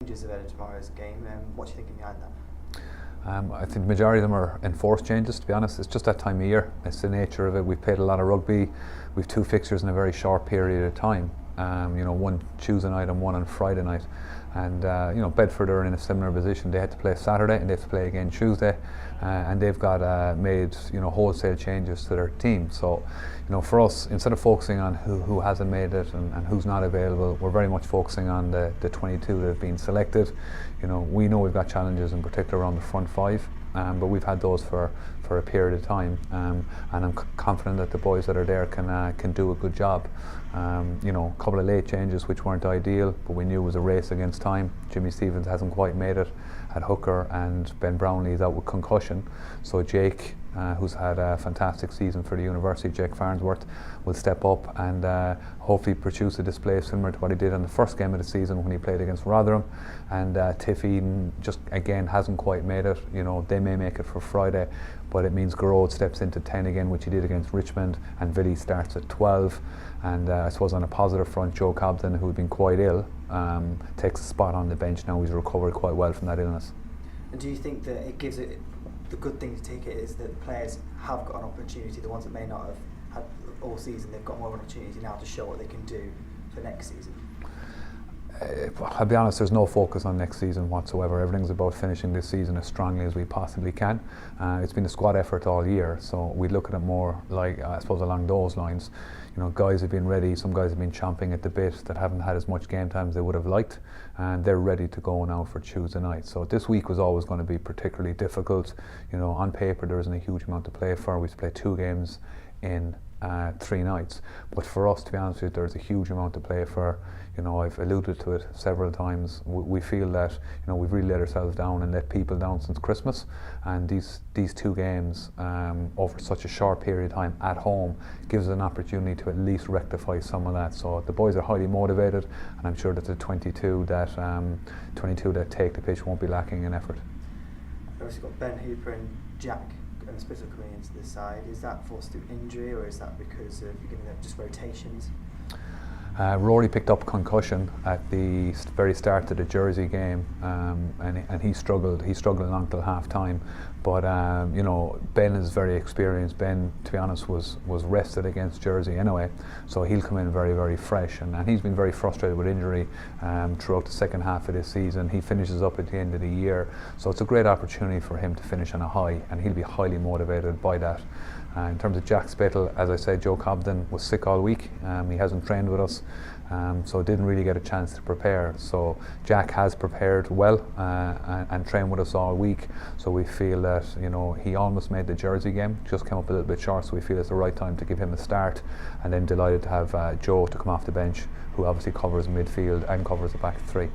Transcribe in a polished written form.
Changes ahead of tomorrow's game. What are you thinking behind that? I think the majority of them are enforced changes, to be honest. It's just that time of year. It's the nature of it. We've played a lot of rugby. We've 2 fixtures in a very short period of time. One Tuesday night and one on Friday night. And Bedford are in a similar position. They had to play Saturday and they have to play again Tuesday, and they've got made wholesale changes to their team. So for us, instead of focusing on who hasn't made it and who's not available, we're very much focusing on the 22 that have been selected. We know we've got challenges in particular around the front 5, but we've had those for a period of time, and I'm confident that the boys that are there can do a good job. A couple of late changes which weren't ideal, but we knew it was a race against time. Jimmy Stevens hasn't quite made it at hooker, and Ben Brownlee is out with concussion. So Jake, who's had a fantastic season for the university, Jake Farnsworth, will step up and hopefully produce a display similar to what he did in the first game of the season when he played against Rotherham. And Tiff Eden just again hasn't quite made it. They may make it for Friday, but it means Garrod steps into 10 again, which he did against Richmond, and Villy starts at 12. And I suppose on a positive front, Joe Cobden, who had been quite ill, takes a spot on the bench now. He's recovered quite well from that illness. And do you think that it gives it, the good thing to take it is that the players have got an opportunity, the ones that may not have had all season, they've got more of an opportunity now to show what they can do for next season? I'll be honest, there's no focus on next season whatsoever. Everything's about finishing this season as strongly as we possibly can. It's been a squad effort all year, so we look at it more like, I suppose, along those lines. Guys have been ready, some guys have been chomping at the bit that haven't had as much game time as they would have liked, and they're ready to go now for Tuesday night. So this week was always going to be particularly difficult. On paper there isn't a huge amount to play for. We play 2 games in 3 nights, but for us, to be honest with you, there's a huge amount to play for. I've alluded to it several times. We feel that we've really let ourselves down and let people down since Christmas, and these 2 games over such a short period of time at home gives us an opportunity to at least rectify some of that. So the boys are highly motivated, and I'm sure that the 22 that take the pitch won't be lacking in effort. Obviously got Ben Hooper and Jack and Spittle coming into this side. Is that forced through injury, or is that because of you're giving them just rotations? Rory picked up concussion at the very start of the Jersey game, and he struggled along till half time. But Ben is very experienced. Ben, to be honest, was rested against Jersey anyway, so he'll come in very, very fresh. And he's been very frustrated with injury throughout the second half of this season. He finishes up at the end of the year, so it's a great opportunity for him to finish on a high, and he'll be highly motivated by that. In terms of Jack Spittle, as I said, Joe Cobden was sick all week. He hasn't trained with us, so didn't really get a chance to prepare. So Jack has prepared well and trained with us all week. So we feel that he almost made the Jersey game, just came up a little bit short. So we feel it's the right time to give him a start, and then delighted to have Joe to come off the bench, who obviously covers midfield and covers the back 3.